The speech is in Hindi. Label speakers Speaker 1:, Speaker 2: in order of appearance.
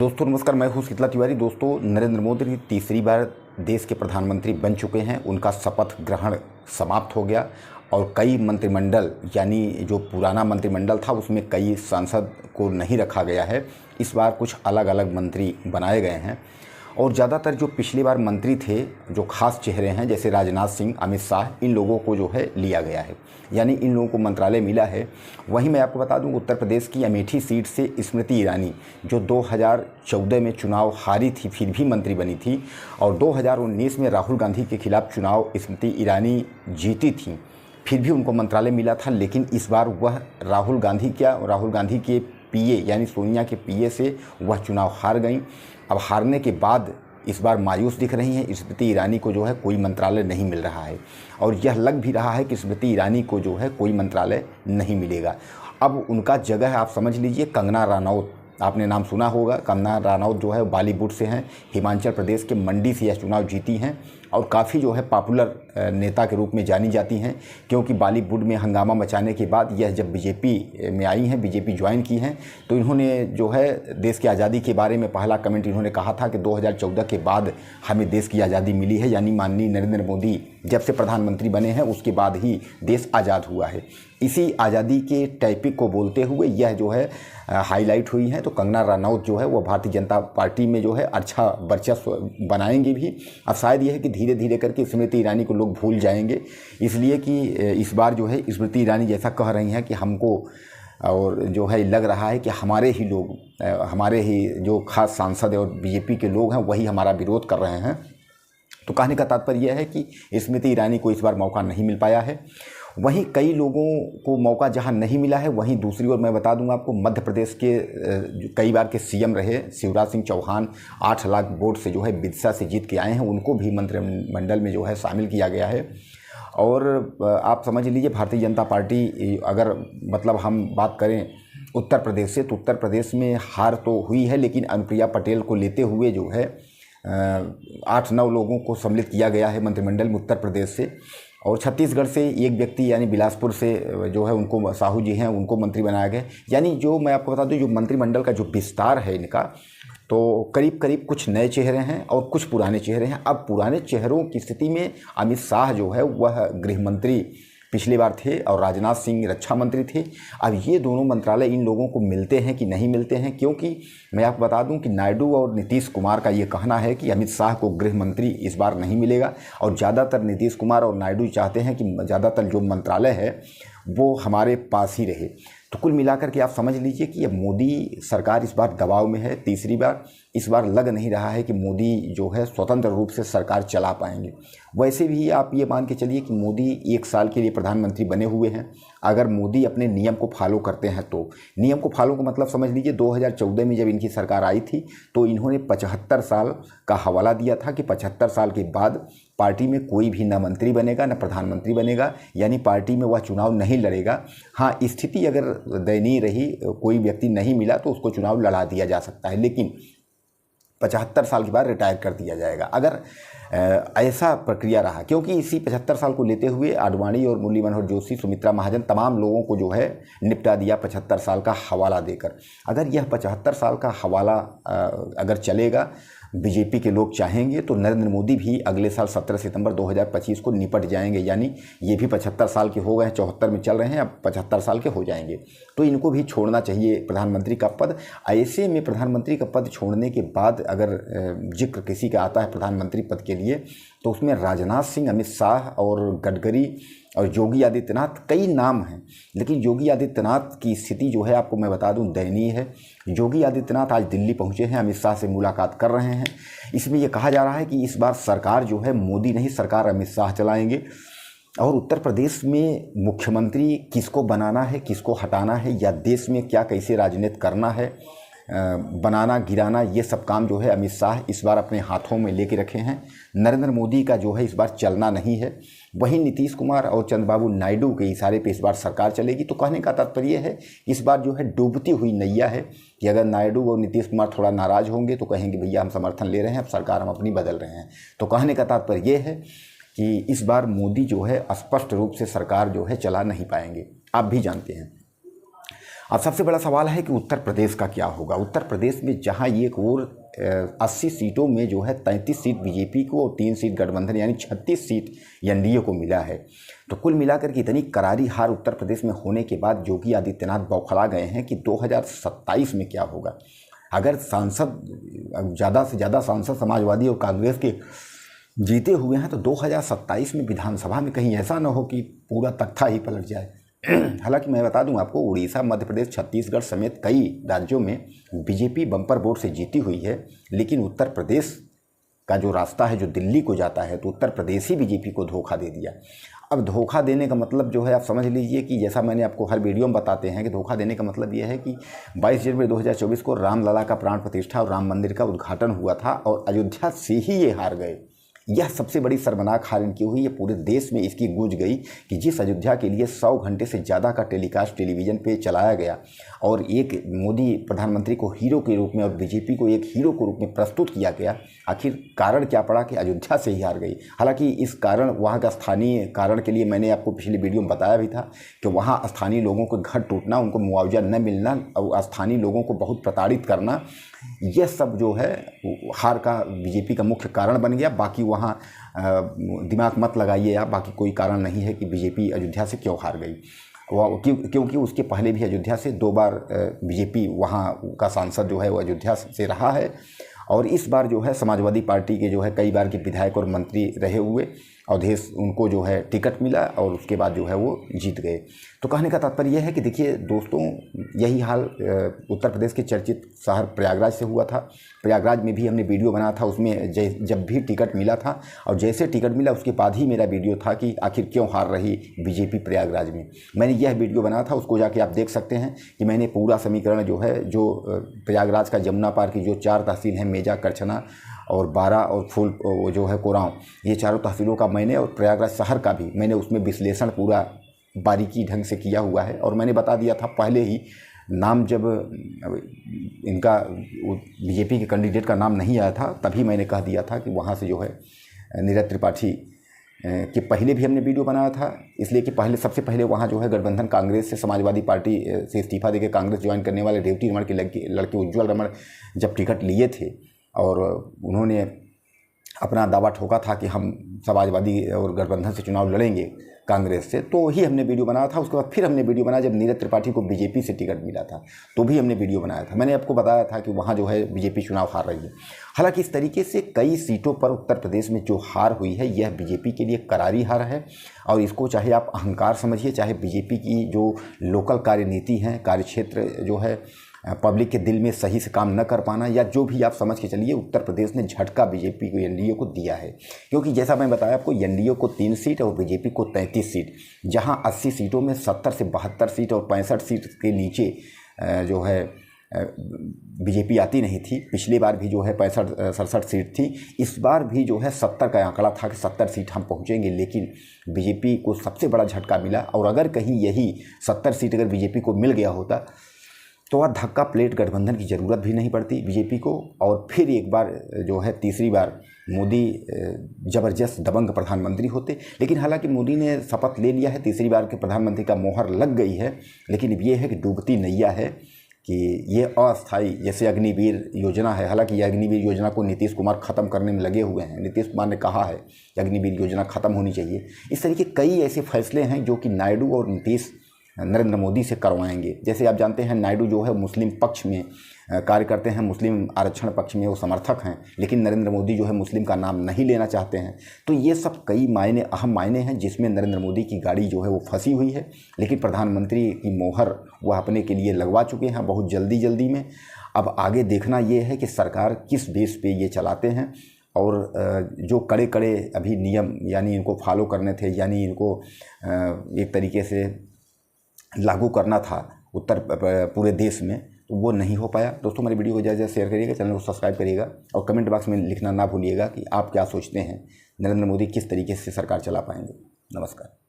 Speaker 1: दोस्तों नमस्कार, मैं हूं शीतला तिवारी। दोस्तों नरेंद्र मोदी तीसरी बार देश के प्रधानमंत्री बन चुके हैं। उनका शपथ ग्रहण समाप्त हो गया और कई मंत्रिमंडल यानी जो पुराना मंत्रिमंडल था उसमें कई सांसद को नहीं रखा गया है। इस बार कुछ अलग अलग मंत्री बनाए गए हैं और ज़्यादातर जो पिछली बार मंत्री थे जो खास चेहरे हैं जैसे राजनाथ सिंह, अमित शाह, इन लोगों को जो है लिया गया है, यानी इन लोगों को मंत्रालय मिला है। वहीं मैं आपको बता दूं उत्तर प्रदेश की अमेठी सीट से स्मृति ईरानी जो 2014 में चुनाव हारी थी फिर भी मंत्री बनी थी और 2019 में राहुल गांधी के खिलाफ चुनाव स्मृति ईरानी जीती थी, फिर भी उनको मंत्रालय मिला था। लेकिन इस बार वह राहुल गांधी के पीए यानी सोनिया के पीए से वह चुनाव हार गई। अब हारने के बाद इस बार मायूस दिख रही हैं। स्मृति ईरानी को जो है कोई मंत्रालय नहीं मिल रहा है और यह लग भी रहा है कि स्मृति ईरानी को जो है कोई मंत्रालय नहीं मिलेगा। अब उनका जगह आप समझ लीजिए कंगना रनौत, आपने नाम सुना होगा। कंगना रनौत जो है बॉलीवुड से हैं, हिमाचल प्रदेश के मंडी से यह चुनाव जीती हैं और काफ़ी जो है पॉपुलर नेता के रूप में जानी जाती हैं, क्योंकि बॉलीवुड में हंगामा मचाने के बाद यह जब बीजेपी में आई हैं, बीजेपी ज्वाइन की हैं, तो इन्होंने जो है देश की आज़ादी के बारे में पहला कमेंट इन्होंने कहा था कि 2014 के बाद हमें देश की आज़ादी मिली है, यानी माननीय नरेंद्र मोदी जब से प्रधानमंत्री बने हैं उसके बाद ही देश आज़ाद हुआ है। इसी आज़ादी के टॉपिक को बोलते हुए यह जो है हाईलाइट हुई हैं। तो कंगना रनौत जो है वो भारतीय जनता पार्टी में जो है अच्छा वर्चस्व बनाएंगे भी। अब शायद यह है कि धीरे धीरे करके स्मृति ईरानी को लोग भूल जाएंगे, इसलिए कि इस बार जो है स्मृति ईरानी जैसा कह रही हैं कि हमको और जो है लग रहा है कि हमारे ही लोग, हमारे ही जो खास सांसद और बीजेपी के लोग हैं वही हमारा विरोध कर रहे हैं। तो कहने का तात्पर्य यह है कि स्मृति ईरानी को इस बार मौका नहीं मिल पाया है। वहीं कई लोगों को मौका जहां नहीं मिला है, वहीं दूसरी ओर मैं बता दूंगा आपको मध्य प्रदेश के कई बार के सीएम रहे शिवराज सिंह चौहान 8 लाख वोट से जो है विदिशा से जीत के आए हैं, उनको भी मंत्रिमंडल में जो है शामिल किया गया है। और आप समझ लीजिए भारतीय जनता पार्टी, अगर मतलब हम बात करें उत्तर प्रदेश से, तो उत्तर प्रदेश में हार तो हुई है लेकिन अनुप्रिया पटेल को लेते हुए जो है 8-9 लोगों को सम्मिलित किया गया है मंत्रिमंडल में उत्तर प्रदेश से। और छत्तीसगढ़ से एक व्यक्ति यानी बिलासपुर से जो है उनको साहू जी हैं, उनको मंत्री बनाया गया। यानी जो मैं आपको बता दूं जो मंत्रिमंडल का जो विस्तार है इनका, तो करीब करीब कुछ नए चेहरे हैं और कुछ पुराने चेहरे हैं। अब पुराने चेहरों की स्थिति में अमित शाह जो है वह गृह मंत्री पिछली बार थे और राजनाथ सिंह रक्षा मंत्री थे। अब ये दोनों मंत्रालय इन लोगों को मिलते हैं कि नहीं मिलते हैं, क्योंकि मैं आपको बता दूं कि नायडू और नीतीश कुमार का ये कहना है कि अमित शाह को गृह मंत्री इस बार नहीं मिलेगा और ज़्यादातर नीतीश कुमार और नायडू चाहते हैं कि ज़्यादातर जो मंत्रालय है वो हमारे पास ही रहे। तो कुल मिलाकर के आप समझ लीजिए कि अब मोदी सरकार इस बार दबाव में है। तीसरी बार इस बार लग नहीं रहा है कि मोदी जो है स्वतंत्र रूप से सरकार चला पाएंगे। वैसे भी आप ये मान के चलिए कि मोदी 1 साल के लिए प्रधानमंत्री बने हुए हैं। अगर मोदी अपने नियम को फॉलो करते हैं, तो नियम को फॉलो का मतलब समझ लीजिए 2014 में जब इनकी सरकार आई थी तो इन्होंने 75 साल का हवाला दिया था कि 75 साल के बाद पार्टी में कोई भी न मंत्री बनेगा न प्रधानमंत्री बनेगा, यानी पार्टी में वह चुनाव नहीं लड़ेगा। हाँ, स्थिति अगर दयनीय रही, कोई व्यक्ति नहीं मिला तो उसको चुनाव लड़ा दिया जा सकता है, लेकिन 75 साल के बाद रिटायर कर दिया जाएगा अगर ऐसा प्रक्रिया रहा। क्योंकि इसी 75 साल को लेते हुए आडवाणी और मुरली मनोहर जोशी, सुमित्रा महाजन, तमाम लोगों को जो है निपटा दिया 75 साल का हवाला देकर। अगर यह 75 साल का हवाला अगर चलेगा, बीजेपी के लोग चाहेंगे तो नरेंद्र मोदी भी अगले साल 17 सितंबर 2025 को निपट जाएंगे, यानी ये भी 75 साल के हो गए हैं, 74 में चल रहे हैं, अब 75 साल के हो जाएंगे। तो इनको भी छोड़ना चाहिए प्रधानमंत्री का पद। ऐसे में प्रधानमंत्री का पद छोड़ने के बाद अगर जिक्र किसी का आता है प्रधानमंत्री पद के लिए, तो उसमें राजनाथ सिंह, अमित शाह और गडकरी और योगी आदित्यनाथ कई नाम हैं। लेकिन योगी आदित्यनाथ की स्थिति जो है आपको मैं बता दूं दयनीय है। योगी आदित्यनाथ आज दिल्ली पहुंचे हैं, अमित शाह से मुलाकात कर रहे हैं। इसमें यह कहा जा रहा है कि इस बार सरकार जो है मोदी नहीं, सरकार अमित शाह चलाएंगे। और उत्तर प्रदेश में मुख्यमंत्री किसको बनाना है, किसको हटाना है, या देश में क्या कैसे राजनीति करना है, बनाना गिराना, ये सब काम जो है अमित शाह इस बार अपने हाथों में लेके रखे हैं। नरेंद्र मोदी का जो है इस बार चलना नहीं है। वहीं नीतीश कुमार और चंद्रबाबू नायडू के इशारे पे इस बार सरकार चलेगी। तो कहने का तात्पर्य है इस बार जो है डूबती हुई नैया है कि अगर नायडू और नीतीश कुमार थोड़ा नाराज़ होंगे तो कहेंगे भैया हम समर्थन ले रहे हैं, अब सरकार हम अपनी बदल रहे हैं। तो कहने का तात्पर्य ये है कि इस बार मोदी जो है स्पष्ट रूप से सरकार जो है चला नहीं पाएंगे, आप भी जानते हैं। अब सबसे बड़ा सवाल है कि उत्तर प्रदेश का क्या होगा। उत्तर प्रदेश में जहां एक और 80 सीटों में जो है 33 सीट बीजेपी को और 3 सीट गठबंधन यानी 36 सीट एनडीए को मिला है। तो कुल मिलाकर के इतनी करारी हार उत्तर प्रदेश में होने के बाद योगी आदित्यनाथ बौखला गए हैं कि 2027 में क्या होगा। अगर सांसद ज़्यादा से ज़्यादा सांसद समाजवादी और कांग्रेस के जीते हुए हैं तो 2027 में विधानसभा में कहीं ऐसा ना हो कि पूरा तख्ता ही पलट जाए। हालांकि मैं बता दूं आपको, उड़ीसा, मध्य प्रदेश, छत्तीसगढ़ समेत कई राज्यों में बीजेपी बम्पर वोट से जीती हुई है, लेकिन उत्तर प्रदेश का जो रास्ता है जो दिल्ली को जाता है तो उत्तर प्रदेश ही बीजेपी को धोखा दे दिया। अब धोखा देने का मतलब जो है आप समझ लीजिए कि जैसा मैंने आपको हर वीडियो में बताते हैं कि धोखा देने का मतलब ये है कि 22 जनवरी 2024 को रामलला का प्राण प्रतिष्ठा और राम मंदिर का उद्घाटन हुआ था और अयोध्या से ही ये हार गए। यह सबसे बड़ी शर्मनाक हार इनकी हुई। ये पूरे देश में इसकी गूंज गई कि जिस अयोध्या के लिए 100 घंटे से ज़्यादा का टेलीकास्ट टेलीविज़न पे चलाया गया और एक मोदी प्रधानमंत्री को हीरो के रूप में और बीजेपी को एक हीरो के रूप में प्रस्तुत किया गया, आखिर कारण क्या पड़ा कि अयोध्या से ही हार गई। हालांकि इस कारण वहाँ का स्थानीय कारण के लिए मैंने आपको पिछली वीडियो में बताया भी था कि वहाँ स्थानीय लोगों को घर टूटना, उनको मुआवजा न मिलना और स्थानीय लोगों को बहुत प्रताड़ित करना, यह सब जो है हार का बीजेपी का मुख्य कारण बन गया। बाकी वहाँ दिमाग मत लगाइए आप, बाकी कोई कारण नहीं है कि बीजेपी अयोध्या से क्यों हार गई। क्योंकि उसके पहले भी अयोध्या से 2 बार बीजेपी वहाँ का सांसद जो है वो अयोध्या से रहा है और इस बार जो है समाजवादी पार्टी के जो है कई बार के विधायक और मंत्री रहे हुए अवधेश उनको जो है टिकट मिला और उसके बाद जो है वो जीत गए। तो कहने का तात्पर्य यह है कि देखिए दोस्तों, यही हाल उत्तर प्रदेश के चर्चित शहर प्रयागराज से हुआ था। प्रयागराज में भी हमने वीडियो बनाया था, उसमें जब भी टिकट मिला था और जैसे टिकट मिला उसके बाद ही मेरा वीडियो था कि आखिर क्यों हार रही बीजेपी प्रयागराज में। मैंने यह वीडियो बनाया था, उसको जाके आप देख सकते हैं कि मैंने पूरा समीकरण जो है जो प्रयागराज का जमुना पार की जो 4 तहसील हैं, मेजा, करछना और बारा और फूल जो है कोरांव, ये चारों तहसीलों का मैंने और प्रयागराज शहर का भी मैंने उसमें विश्लेषण पूरा बारीकी ढंग से किया हुआ है। और मैंने बता दिया था पहले ही, नाम जब इनका बीजेपी के कैंडिडेट का नाम नहीं आया था तभी मैंने कह दिया था कि वहाँ से जो है नीरज त्रिपाठी कि पहले भी हमने वीडियो बनाया था, इसलिए कि सबसे पहले वहाँ जो है गठबंधन कांग्रेस से समाजवादी पार्टी से इस्तीफा देकर कांग्रेस ज्वाइन करने वाले रेवती रमन के लड़के उज्ज्वल रमन जब टिकट लिए थे और उन्होंने अपना दावा ठोका था कि हम समाजवादी और गठबंधन से चुनाव लड़ेंगे कांग्रेस से, तो ही हमने वीडियो बनाया था। उसके बाद फिर हमने वीडियो बनाया जब नीरज त्रिपाठी को बीजेपी से टिकट मिला था तो भी हमने वीडियो बनाया था। मैंने आपको बताया था कि वहाँ जो है बीजेपी चुनाव हार रही है। हालांकि इस तरीके से कई सीटों पर उत्तर प्रदेश में जो हार हुई है यह बीजेपी के लिए करारी हार है और इसको चाहे आप अहंकार समझिए, चाहे बीजेपी की जो लोकल कार्यनीति है, कार्यक्षेत्र जो है पब्लिक के दिल में सही से काम न कर पाना, या जो भी आप समझ के चलिए, उत्तर प्रदेश ने झटका बीजेपी को एनडीए को दिया है। क्योंकि जैसा मैं बताया आपको, एनडीए को 3 सीट और बीजेपी को 33 सीट, जहां 80 सीटों में 70 से 72 सीट और 65 सीट के नीचे जो है बीजेपी आती नहीं थी। पिछली बार भी जो है 65-67 सीट थी, इस बार भी जो है 70 का आंकड़ा था कि 70 सीट हम पहुंचेंगे, लेकिन बीजेपी को सबसे बड़ा झटका मिला। और अगर कहीं यही 70 सीट अगर बीजेपी को मिल गया होता तो वह धक्का प्लेट गठबंधन की ज़रूरत भी नहीं पड़ती बीजेपी को, और फिर एक बार जो है तीसरी बार मोदी ज़बरदस्त दबंग प्रधानमंत्री होते। लेकिन हालांकि मोदी ने शपथ ले लिया है, तीसरी बार के प्रधानमंत्री का मोहर लग गई है, लेकिन ये है कि डूबती नैया है कि ये अस्थायी, जैसे अग्निवीर योजना है। हालांकि ये अग्निवीर योजना को नीतीश कुमार ख़त्म करने में लगे हुए हैं। नीतीश कुमार ने कहा है कि अग्निवीर योजना ख़त्म होनी चाहिए। इस तरीके कई ऐसे फैसले हैं जो कि नायडू और नीतीश नरेंद्र मोदी से करवाएंगे। जैसे आप जानते हैं नायडू जो है मुस्लिम पक्ष में कार्य करते हैं, मुस्लिम आरक्षण पक्ष में वो समर्थक हैं, लेकिन नरेंद्र मोदी जो है मुस्लिम का नाम नहीं लेना चाहते हैं। तो ये सब कई मायने, अहम मायने हैं जिसमें नरेंद्र मोदी की गाड़ी जो है वो फंसी हुई है। लेकिन प्रधानमंत्री की मोहर वह अपने के लिए लगवा चुके हैं बहुत जल्दी में। अब आगे देखना ये है कि सरकार किस बेस पे ये चलाते हैं, और जो कड़े अभी नियम यानी इनको फॉलो करने थे, यानी इनको एक तरीके से लागू करना था पूरे देश में, तो वो नहीं हो पाया। दोस्तों, हमारी वीडियो को ज़्यादा शेयर करिएगा, चैनल को सब्सक्राइब करिएगा और कमेंट बॉक्स में लिखना ना भूलिएगा कि आप क्या सोचते हैं, नरेंद्र मोदी किस तरीके से सरकार चला पाएंगे। नमस्कार।